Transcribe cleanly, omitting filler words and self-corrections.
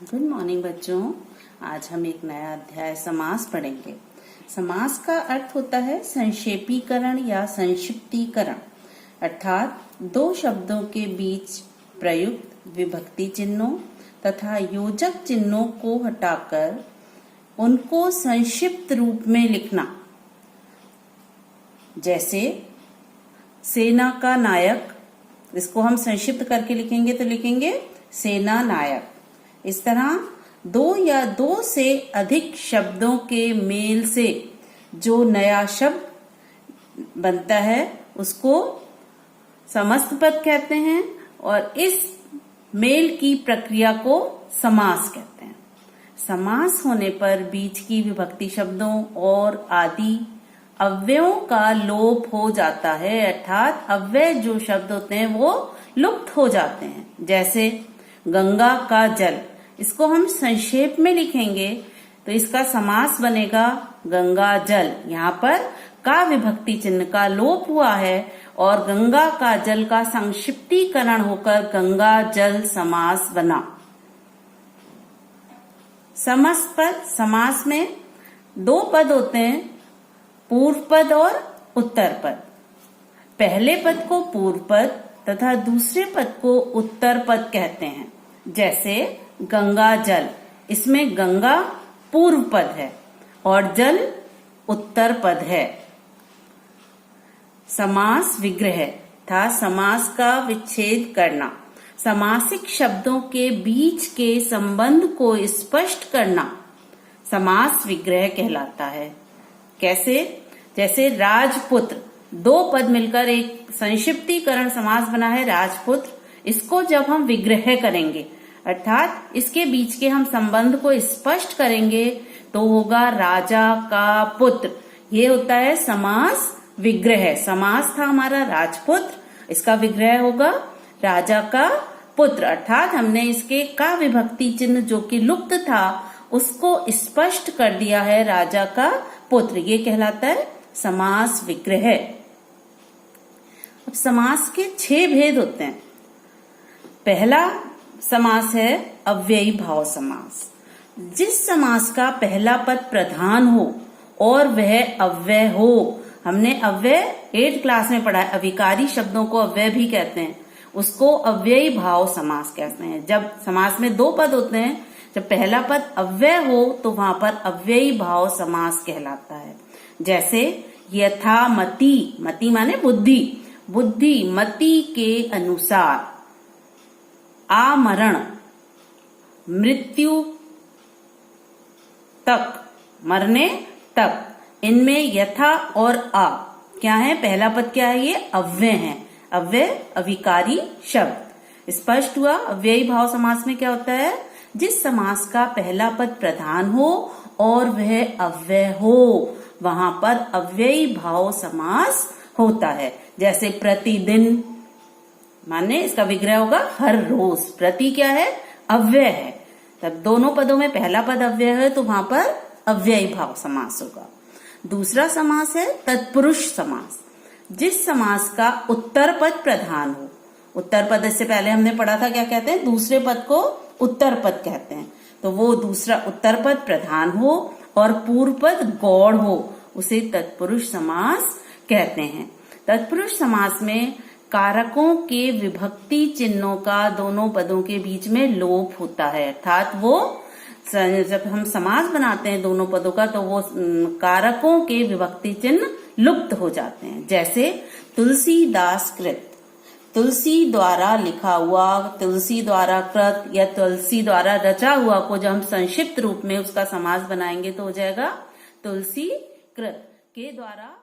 Good morning बच्चों। आज हम एक नया अध्याय समास पढ़ेंगे। समास का अर्थ होता है संक्षेपीकरण या संक्षिप्तीकरण, अर्थात दो शब्दों के बीच प्रयुक्त विभक्ति चिन्हों तथा योजक चिन्हों को हटाकर उनको संक्षिप्त रूप में लिखना। जैसे सेना का नायक, इसको हम संक्षिप्त करके लिखेंगे तो लिखेंगे सेना नायक। इस तरह दो या दो से अधिक शब्दों के मेल से जो नया शब्द बनता है उसको समस्त पद कहते हैं और इस मेल की प्रक्रिया को समास कहते हैं। समास होने पर बीच की विभक्ति शब्दों और आदि अव्ययों का लोप हो जाता है, अर्थात अव्यय जो शब्द होते हैं वो लुप्त हो जाते हैं। जैसे गंगा का जल, इसको हम संक्षेप में लिखेंगे तो इसका समास बनेगा गंगा जल। यहाँ पर का विभक्ति चिन्ह का लोप हुआ है और गंगा का जल का संक्षिप्तीकरण होकर गंगा जल समास बना। समस्त पद, समास में दो पद होते हैं, पूर्व पद और उत्तर पद। पहले पद को पूर्व पद तथा दूसरे पद को उत्तर पद कहते हैं। जैसे गंगा जल, इसमें गंगा पूर्व पद है और जल उत्तर पद है। समास विग्रह था समास का विच्छेद करना, समासिक शब्दों के बीच के संबंध को स्पष्ट करना समास विग्रह कहलाता है। कैसे? जैसे राजपुत्र, दो पद मिलकर एक संक्षिप्तीकरण समास बना है राजपुत्र। इसको जब हम विग्रह करेंगे अर्थात इसके बीच के हम संबंध को स्पष्ट करेंगे तो होगा राजा का पुत्र। ये होता है समास विग्रह। समास था हमारा राजपुत्र, इसका विग्रह होगा राजा का पुत्र, अर्थात हमने इसके का विभक्ति चिन्ह जो कि लुप्त था उसको स्पष्ट कर दिया है राजा का पुत्र। ये कहलाता है समास विग्रह। अब समास के 6 भेद होते हैं। पहला समास है अव्ययी भाव समास। जिस समास का पहला पद प्रधान हो और वह अव्यय हो, हमने अव्यय 8th क्लास में पढ़ा है, अविकारी शब्दों को अव्यय भी कहते हैं, उसको अव्ययी भाव समास कहते हैं। जब समास में दो पद होते हैं, जब पहला पद अव्यय हो तो वहां पर अव्ययी भाव समास कहलाता है। जैसे यथा मति, मति माने बुद्धि, बुद्धि मति के अनुसार। आमरण, मृत्यु तक, मरने तक। इनमें यथा और आ क्या है? पहला पद क्या है? ये अव्यय है, अव्यय अविकारी शब्द। स्पष्ट हुआ। अव्ययी भाव समास में क्या होता है? जिस समास का पहला पद प्रधान हो और वह अव्यय हो वहां पर अव्ययी भाव समास होता है। जैसे प्रतिदिन माने इसका विग्रह होगा हर रोज। प्रति क्या है? अव्यय है। तब दोनों पदों में पहला पद अव्यय है तो वहां पर अव्ययी भाव समास होगा। दूसरा समास है तत्पुरुष समास। जिस समास का उत्तर पद प्रधान हो, उत्तर पद इससे पहले हमने पढ़ा था क्या कहते हैं? दूसरे पद को उत्तर पद कहते हैं। तो वो दूसरा उत्तर पद प्रधान हो और पूर्व पद गौड़ हो, उसे तत्पुरुष समास कहते हैं। तत्पुरुष समास में कारकों के विभक्ति चिन्हों का दोनों पदों के बीच में लोप होता है, अर्थात वो जब हम समास बनाते हैं दोनों पदों का तो वो कारकों के विभक्ति चिन्ह लुप्त हो जाते हैं। जैसे तुलसीदास कृत, तुलसी द्वारा लिखा हुआ, तुलसी द्वारा कृत या तुलसी द्वारा रचा हुआ को जब हम संक्षिप्त रूप में उसका समास बनाएंगे तो हो जाएगा तुलसी कृत के द्वारा